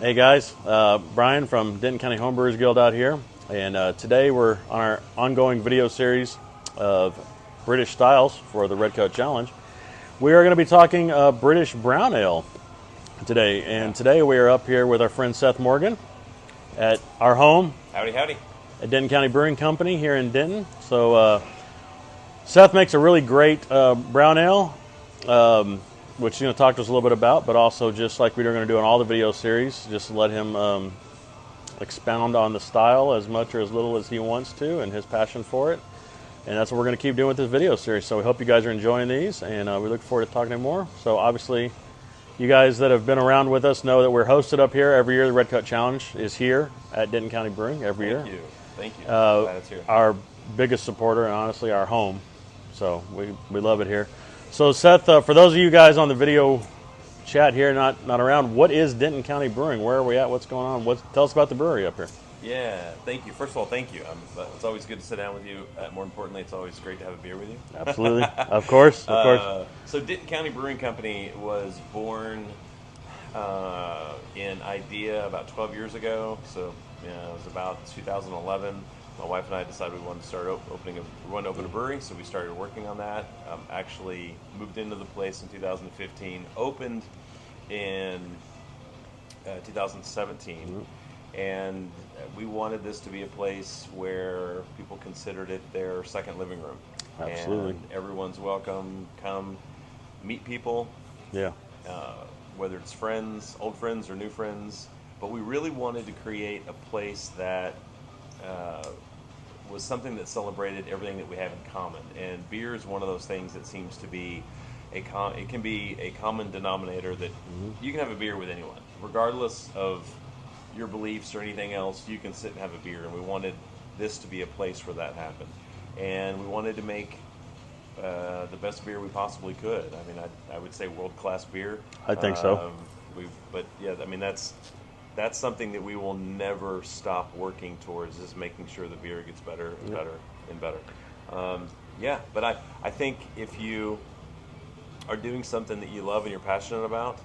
Hey guys, Brian from Denton County Homebrewers Guild out here, and today we're on our ongoing video series of British styles for the Redcoat Challenge. We are going to be talking British Brown Ale today, and today we are up here with our friend Seth Morgan at our home. Howdy, howdy. At Denton County Brewing Company here in Denton. So Seth makes a really great brown ale, which he's going to talk to us a little bit about, but also just like we're going to do in all the video series, just let him expound on the style as much or as little as he wants to and his passion for it. And that's what we're going to keep doing with this video series. So we hope you guys are enjoying these, and we look forward to talking to you more. So obviously, you guys that have been around with us know that we're hosted up here every year. The Redcoat Challenge is here at Denton County Brewing every year. Thank you. Glad it's here. Our biggest supporter and honestly our home. So we love it here. So Seth, for those of you guys on the video chat here, not around, what is Denton County Brewing? Where are we at? What's going on? Tell us about the brewery up here. Yeah, thank you. First of all, thank you. It's always good to sit down with you. More importantly, it's always great to have a beer with you. Absolutely. Of course. So Denton County Brewing Company was born in idea about 12 years ago. So it was about 2011. My wife and I decided we wanted to start open a brewery, so we started working on that. Actually moved into the place in 2015, opened in 2017, and we wanted this to be a place where people considered it their second living room. Absolutely. And everyone's welcome. Come meet people. Yeah. Whether it's friends, old friends, or new friends. But we really wanted to create a place that was something that celebrated everything that we have in common. And beer is one of those things that seems to be it can be a common denominator that you can have a beer with anyone, regardless of your beliefs or anything else. You can sit and have a beer, and we wanted this to be a place where that happened. And we wanted to make the best beer we possibly could. I mean, I would say world-class beer. I think so. But yeah, I mean that's something that we will never stop working towards, is making sure the beer gets better and better and better. But I think if you are doing something that you love and you're passionate about,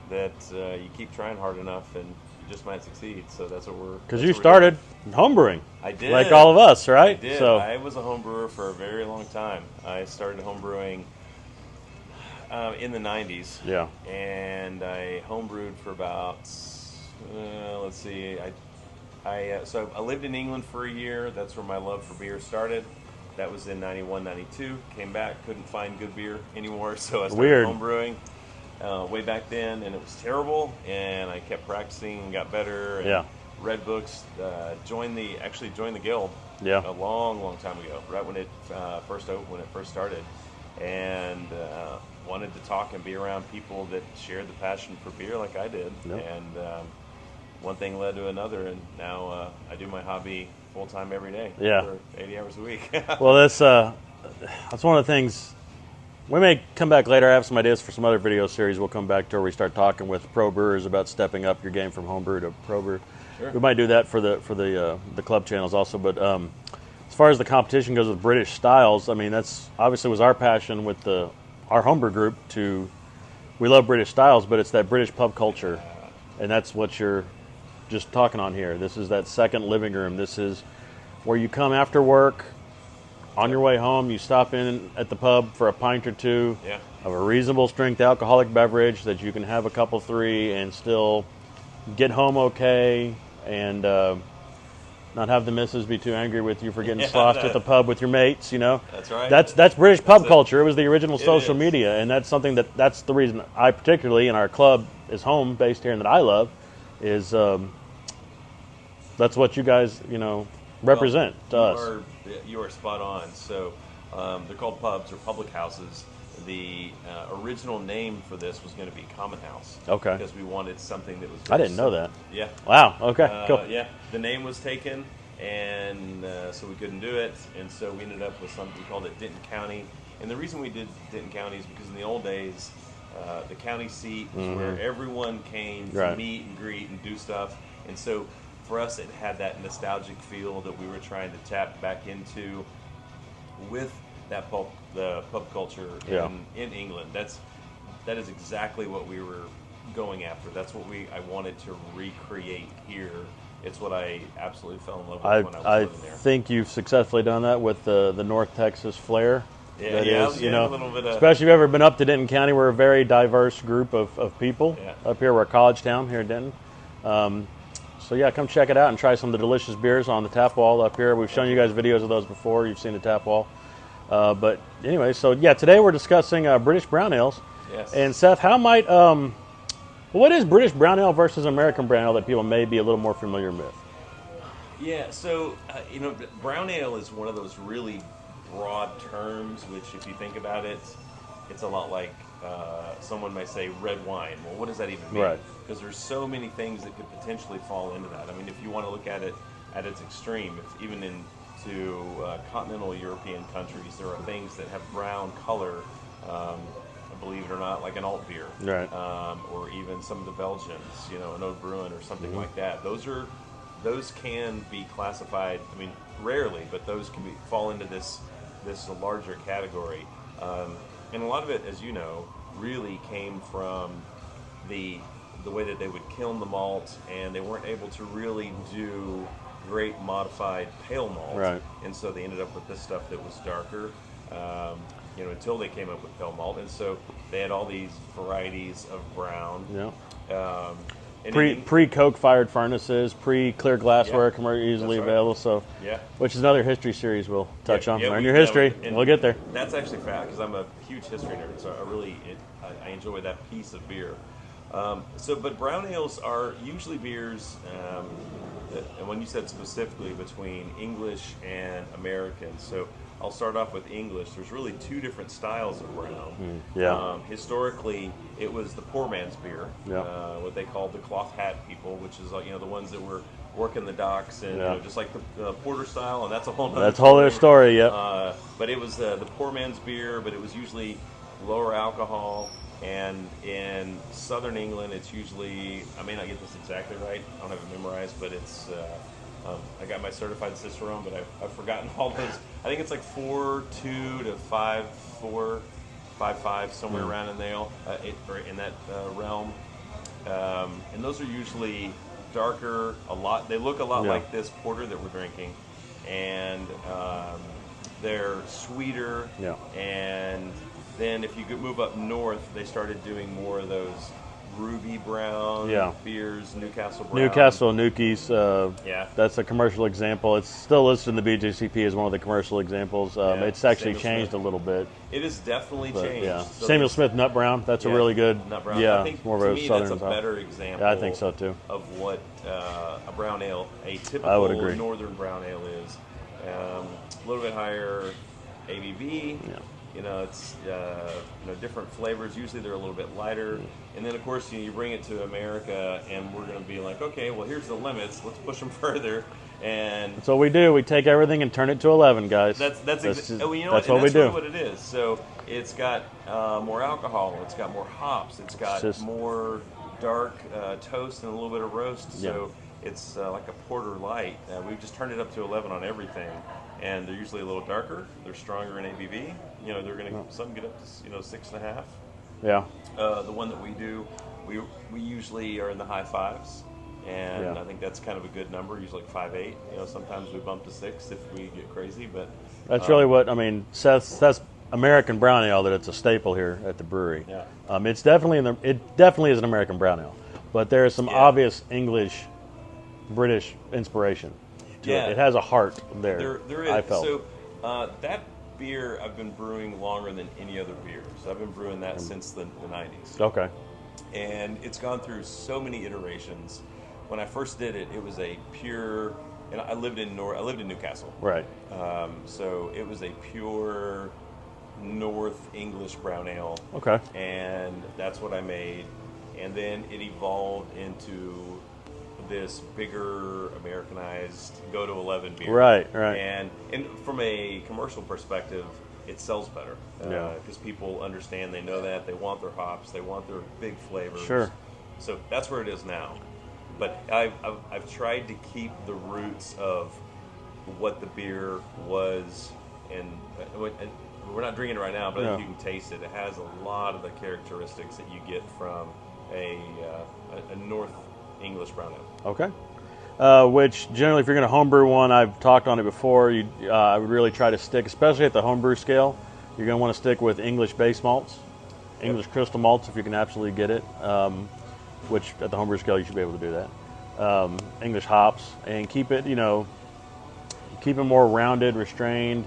that you keep trying hard enough and you just might succeed. So that's what we're... Because you started homebrewing. I did. Like all of us, right? I did. So. I was a home brewer for a very long time. I started home brewing in the 90s. Yeah. And I homebrewed for about... let's see. So I lived in England for a year. That's where my love for beer started. That was in 91, 92. Came back, couldn't find good beer anymore, so I started homebrewing way back then, and it was terrible. And I kept practicing and got better. And read books. Joined the guild. Yeah. A long time ago, right when it first started, and wanted to talk and be around people that shared the passion for beer like I did. Yep. And one thing led to another, and now I do my hobby full-time every day for 80 hours a week. Well, that's one of the things. We may come back later. I have some ideas for some other video series we'll come back to where we start talking with pro brewers about stepping up your game from homebrew to pro brew. Sure. We might do that for the club channels also. But as far as the competition goes with British styles, I mean, that's obviously was our passion with our homebrew group. We love British styles, but it's that British pub culture, and that's what you're just talking on here. This is that second living room. This is where you come after work, on your way home, you stop in at the pub for a pint or two of a reasonable strength alcoholic beverage that you can have a couple, three, and still get home okay, and not have the missus be too angry with you for getting sloshed at the pub with your mates, you know. That's right. That's British pub culture. It was the original social media, and that's something that's the reason I particularly, in our club is home based here and that I love, is that's what you guys, represent to us. You are spot on. So they're called pubs or public houses. The original name for this was going to be Common House. Okay. Because we wanted something that was... I didn't know that. Yeah. Wow. Okay. Cool. Yeah. The name was taken, and so we couldn't do it, and so we ended up with something, we called it Denton County. And the reason we did Denton County is because in the old days, the county seat was where everyone came to meet and greet and do stuff. And so for us, it had that nostalgic feel that we were trying to tap back into with the pub culture in England. That is exactly what we were going after. That's what I wanted to recreate here. It's what I absolutely fell in love with when I was I living there. think you've successfully done that with the North Texas flair. Yeah, That yeah, is, yeah, you know, a little bit of, especially if you've ever been up to Denton County. We're a very diverse group of people Yeah. up here. We're a college town here in Denton. So yeah, come check it out and try some of the delicious beers on the tap wall up here. We've shown you guys videos of those before. You've seen the tap wall. But anyway, so yeah, today we're discussing British brown ales. Yes. And Seth, how might what is British brown ale versus American brown ale that people may be a little more familiar with? Yeah, so, brown ale is one of those really broad terms, which if you think about it, it's a lot like someone may say red wine. Well, what does that even mean? Right. Because there's so many things that could potentially fall into that. I mean, if you want to look at it at its extreme, if even into continental European countries, there are things that have brown color, believe it or not, like an alt beer. Right. Or even some of the Belgians, an Oud Bruin or something like that. Those can be classified, I mean, rarely, but those can fall into this larger category. And a lot of it, as you know, really came from the way that they would kiln the malt, and they weren't able to really do great modified pale malt. Right. And so they ended up with this stuff that was darker, until they came up with pale malt. And so they had all these varieties of brown. Yeah. And Pre-coke fired furnaces, pre-clear glassware, easily That's right. available. So, Yeah. which is another history series we'll touch on. Learn your yeah, history. and We'll get there. That's actually fast because I'm a huge history nerd, so I enjoy that piece of beer. But brown ales are usually beers, and when you said specifically between English and American, so I'll start off with English. There's really two different styles of brown. Yeah. Historically, it was the poor man's beer, Yeah. What they called the cloth hat people, which is the ones that were working the docks and Yeah. just like the porter style, and that's a whole nother That's a whole other story. Yep. but it was the poor man's beer, but it was usually lower alcohol. And in southern England, it's usually, I may not get this exactly right, I don't have it memorized, but it's, I got my certified Cicerone, but I've forgotten all those. I think it's like 4.2 to 5.4, 5.5, somewhere around in there, or in that realm. And those are usually darker, they look a lot Yeah. like this porter that we're drinking. And they're sweeter. Yeah. And then if you could move up north, they started doing more of those ruby brown beers, Newcastle brown. Newcastle Nukies. Yeah. That's a commercial example. It's still listed in the BJCP as one of the commercial examples. It's actually Samuel changed Smith. a little bit. It has definitely changed. Yeah. So Samuel Smith Nut Brown. That's a really good. Nut brown. Yeah. I think more to of a me southern that's a style. better example. Yeah, I think so too. Of what a brown ale, a I typical would agree. northern brown ale is. A little bit higher ABV. Yeah. It's different flavors. Usually they're a little bit lighter, and then of course you bring it to America, and we're going to be like, okay, well here's the limits. Let's push them further, and That's what we do. We take everything and turn it to 11, guys. that's that's what what we we do. really what it is. So it's got more alcohol. It's got more hops. It's got more dark toast and a little bit of roast. So it's like a porter light. We've just turned it up to 11 on everything. And they're usually a little darker. They're stronger in ABV. They're going to some get up to 6.5. Yeah. The one that we do, we usually are in the high fives, and I think that's kind of a good number. Usually like 5.8. Sometimes we bump to 6 if we get crazy, but That's really what I mean. Seth's American brown ale that it's a staple here at the brewery. Yeah. It's definitely it definitely is an American brown ale, but there is some obvious English, British inspiration. It has a heart there. There is. I felt. So that beer I've been brewing longer than any other beer. So I've been brewing that since the 90s. Okay. And it's gone through so many iterations. When I first did it, it was a pure. And I lived in Newcastle. Right. So it was a pure North English brown ale. Okay. And that's what I made. And then it evolved into this bigger Americanized go to 11 beer. Right. And from a commercial perspective, it sells better. Because people understand, they know that, they want their hops, they want their big flavors. Sure. So that's where it is now. But I've tried to keep the roots of what the beer was, and we're not drinking it right now, but you can taste it. It has a lot of the characteristics that you get from a North English brown ale. Okay. Which generally, if you're going to homebrew one, I've talked on it before. I would really try to stick, especially at the homebrew scale. You're going to want to stick with English base malts, English crystal malts if you can absolutely get it. Which at the homebrew scale you should be able to do that. English hops, and keep it more rounded, restrained.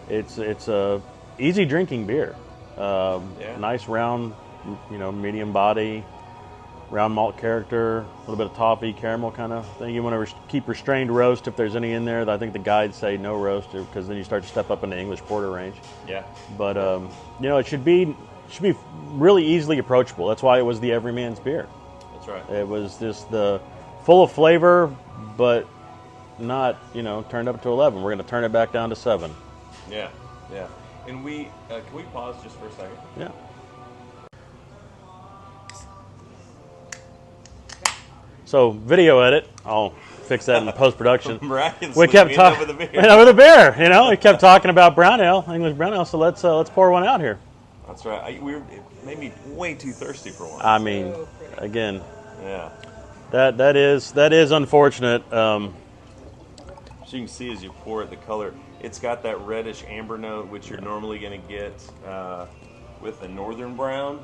It's a easy drinking beer. Nice round, medium body, round malt character, a little bit of toffee, caramel kind of thing. You want to keep restrained roast if there's any in there. I think the guides say no roast because then you start to step up into English porter range. Yeah. But it should be really easily approachable. That's why it was the everyman's beer. That's right. It was just full of flavor, but not turned up to 11. We're going to turn it back down to 7. Yeah. And we can we pause just for a second? Yeah. So video edit, I'll fix that in post production. We kept talking over the beer. Over the beer, we kept talking about brown ale, English brown ale. So let's pour one out here. That's right. It made me way too thirsty for one. I mean, again, yeah. That is unfortunate. So you can see as you pour it, the color. It's got that reddish amber note, which you're normally going to get with a northern brown.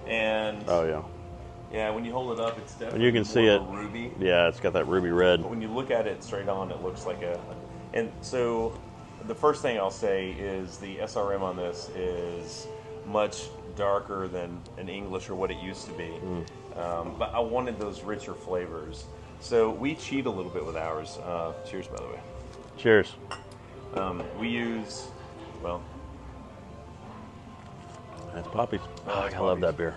And yeah, when you hold it up, it's definitely you can see it. Ruby. Yeah, it's got that ruby red. But when you look at it straight on, it looks like and so the first thing I'll say is the SRM on this is much darker than an English or what it used to be. But I wanted those richer flavors. So we cheat a little bit with ours. Cheers, by the way. Cheers. We use, that's poppies. I love that beer.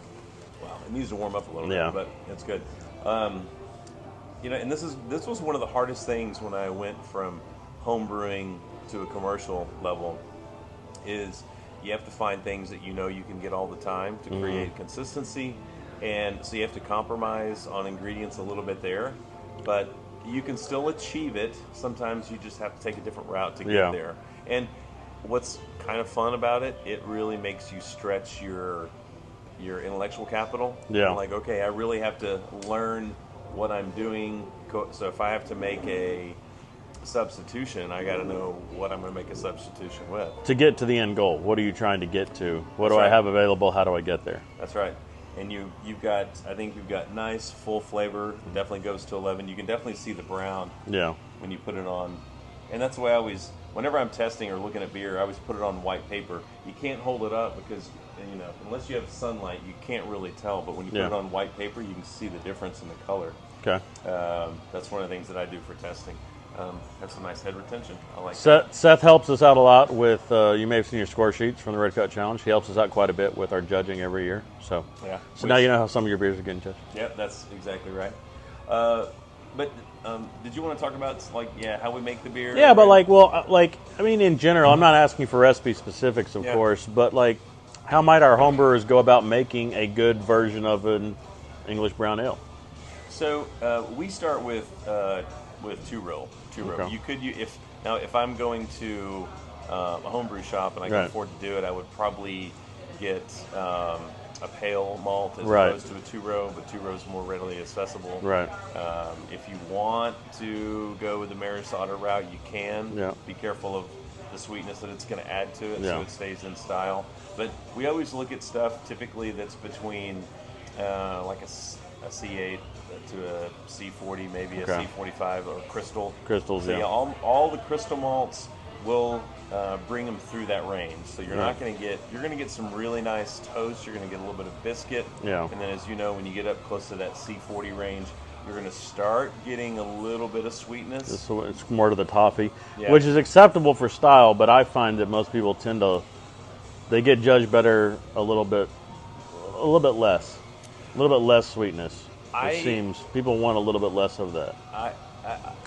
Wow, it needs to warm up a little bit, but it's good. And this was one of the hardest things when I went from home brewing to a commercial level is you have to find things that you can get all the time to create consistency, and so you have to compromise on ingredients a little bit there, but you can still achieve it. Sometimes you just have to take a different route to get there. And what's kind of fun about it, it really makes you stretch your intellectual capital. Yeah. Like, okay, I really have to learn what I'm doing. So if I have to make a substitution, I got to know what I'm going to make a substitution with. To get to the end goal, what are you trying to get to? What do I have available? How do I get there? That's right. And you've got nice full flavor. Definitely goes to 11. You can definitely see the brown. Yeah. When you put it on, and that's the way I always, whenever I'm testing or looking at beer, I always put it on white paper. You can't hold it up because unless you have sunlight, you can't really tell. But when you put it on white paper, you can see the difference in the color. Okay. That's one of the things that I do for testing. Have some nice head retention. I like Seth helps us out a lot with, you may have seen your score sheets from the Red Cut Challenge. He helps us out quite a bit with our judging every year. So now you know how some of your beers are getting judged. Yep, that's exactly right. But did you want to talk about how we make the beer? Yeah, but in general, I'm not asking for recipe specifics, of course, but how might our homebrewers go about making a good version of an English brown ale? So we start with two row. Okay. You could if I'm going to a homebrew shop and I can afford to do it, I would probably get a pale malt as opposed to a 2-row, but 2-row is more readily accessible. Right. If you want to go with the Maris Otter route, you can. Yeah. Be careful of the sweetness that it's going to add to it, so it stays in style. But we always look at stuff typically that's between a C8 to a C40, maybe a C45 or crystal. Crystals, so, all the crystal malts will bring them through that range. So you're not going to get, you're going to get some really nice toast. You're going to get a little bit of biscuit. Yeah. And then as you know, when you get up close to that C40 range, you're going to start getting a little bit of sweetness. It's more to the toffee, which is acceptable for style, but I find that most people they get judged better a little bit less sweetness. It seems people want a little bit less of that.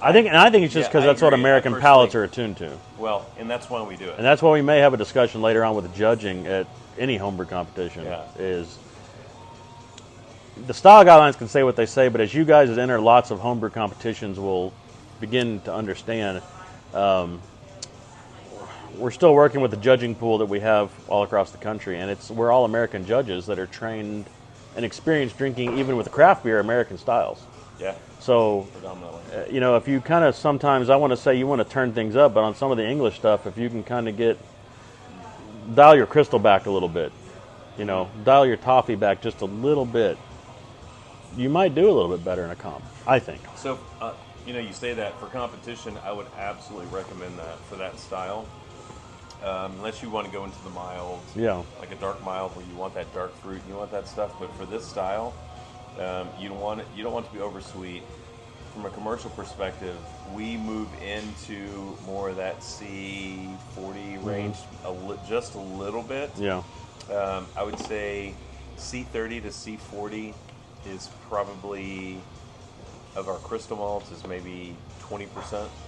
I think it's just because that's what American palates are attuned to. Well, and that's why we do it. And that's why we may have a discussion later on with judging at any homebrew competition. Is the style guidelines can say what they say, but as you guys that enter lots of homebrew competitions will begin to understand, we're still working with the judging pool that we have all across the country, and we're all American judges that are trained an experience drinking, even with craft beer, American styles. Yeah. So, Predominantly. you know, if you kind of sometimes, I want to say you want to turn things up, but on some of the English stuff, if you can kind of dial your crystal back a little bit, you know, dial your toffee back just a little bit, you might do a little bit better in a comp, I think. So, you know, you say that for competition, I would absolutely recommend that for that style. Unless you want to go into the mild, like a dark mild where you want that dark fruit, you want that stuff. But for this style, you don't want it to be oversweet. From a commercial perspective, we move into more of that C40 range, just a little bit. Yeah. I would say C30 to C40 is probably, of our crystal malts, is maybe 20%.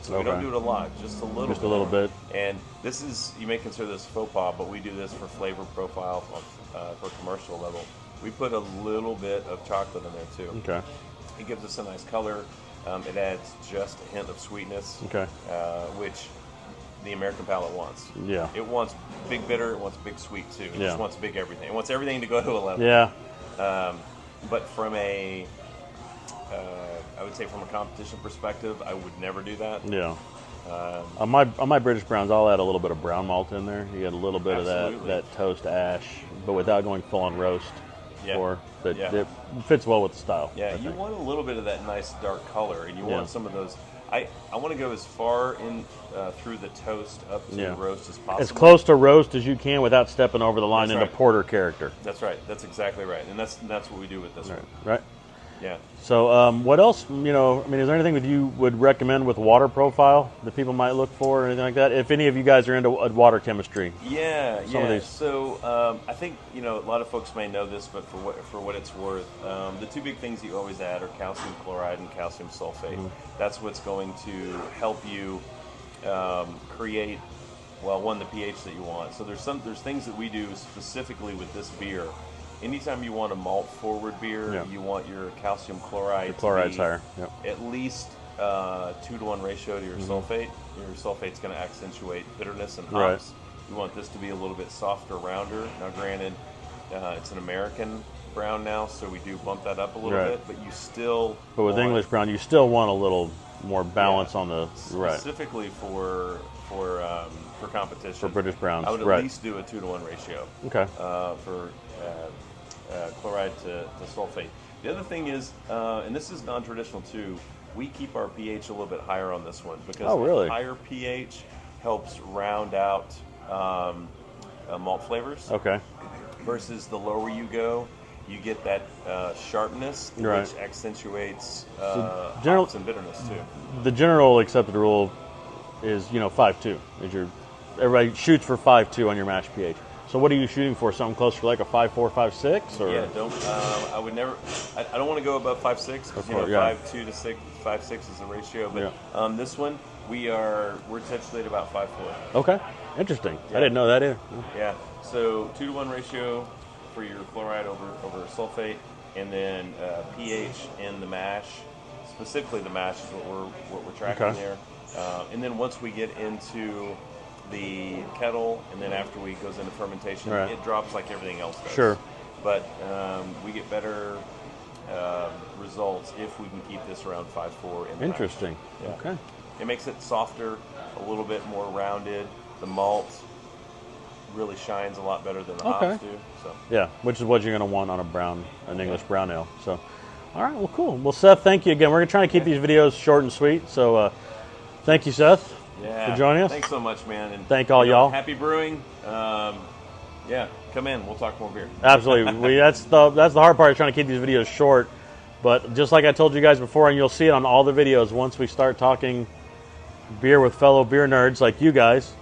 So we don't do it a lot, just a little bit. Just a little bit. And this is, you may consider this faux pas, but we do this for flavor profile for commercial level. We put a little bit of chocolate in there too. Okay. It gives us a nice color. It adds just a hint of sweetness, okay, which the American palate wants. Yeah. It wants big bitter, it wants big sweet too. It just wants big everything. It wants everything to go to 11. Yeah. But from a, I would say from a competition perspective, I would never do that. Yeah. On my British browns, I'll add a little bit of brown malt in there. You get a little bit of that toast ash, but without going full on roast. Yeah. It fits well with the style. Yeah, you want a little bit of that nice dark color, and you want some of those. I want to go as far in through the toast up to the roast as possible. As close to roast as you can without stepping over the line into porter character. That's right. That's exactly right, and that's what we do with this one. Right. Yeah. So what else, you know, I mean, is there anything that you would recommend with water profile that people might look for or anything like that? If any of you guys are into water chemistry. Yeah. So I think, you know, a lot of folks may know this, but for what it's worth, the two big things you always add are calcium chloride and calcium sulfate. Mm-hmm. That's what's going to help you create, well, one, the pH that you want. So there's things that we do specifically with this beer. Anytime you want a malt-forward beer, you want your calcium chloride the chloride's to be higher. at least 2-to-1 ratio to your sulfate. Your sulfate's going to accentuate bitterness and hops. You want this to be a little bit softer, rounder. Now, granted, it's an American brown now, so we do bump that up a little bit, but you still... But with English brown, you still want a little more balance on the... Specifically for competition. For British browns, I would at least do a 2-to-1 ratio. Okay. For chloride to sulfate. The other thing is, and this is non-traditional too, we keep our pH a little bit higher on this one because the higher pH helps round out malt flavors. Okay. Versus the lower you go, you get that sharpness, which accentuates hops and bitterness too. The general accepted rule is, 5.2. Everybody shoots for 5.2 on your mash pH. So what are you shooting for? Something closer to like a 5.4, 5.6? Or? Yeah, I would never. I don't want to go above 5.6 because 5.2 to 5.6 is the ratio. But this one, we're essentially at about 5.4. Okay, interesting. Yeah. I didn't know that either. Yeah. So 2-to-1 ratio for your chloride over sulfate, and then pH in the mash. Specifically, the mash is what we're tracking there. And then once we get into the kettle, and then after we goes into fermentation, it drops like everything else does. Sure. But we get better results if we can keep this around 5.4. Interesting. Yeah. Okay. It makes it softer, a little bit more rounded. The malt really shines a lot better than the hops do. So. Yeah, which is what you're going to want on an English brown ale. So, all right, well, cool. Well, Seth, thank you again. We're trying to keep these videos short and sweet. So, thank you, Seth. For joining us. Thanks so much, man. And thank all y'all. Happy brewing. Come in. We'll talk more beer. Absolutely. That's the hard part, is trying to keep these videos short. But just like I told you guys before, and you'll see it on all the videos, once we start talking beer with fellow beer nerds like you guys,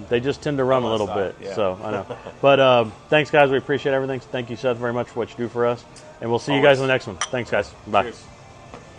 they just tend to run a little bit. Yeah. So I know. But thanks, guys. We appreciate everything. Thank you, Seth, very much for what you do for us. And we'll see you guys in the next one. Thanks, guys. Bye. Cheers.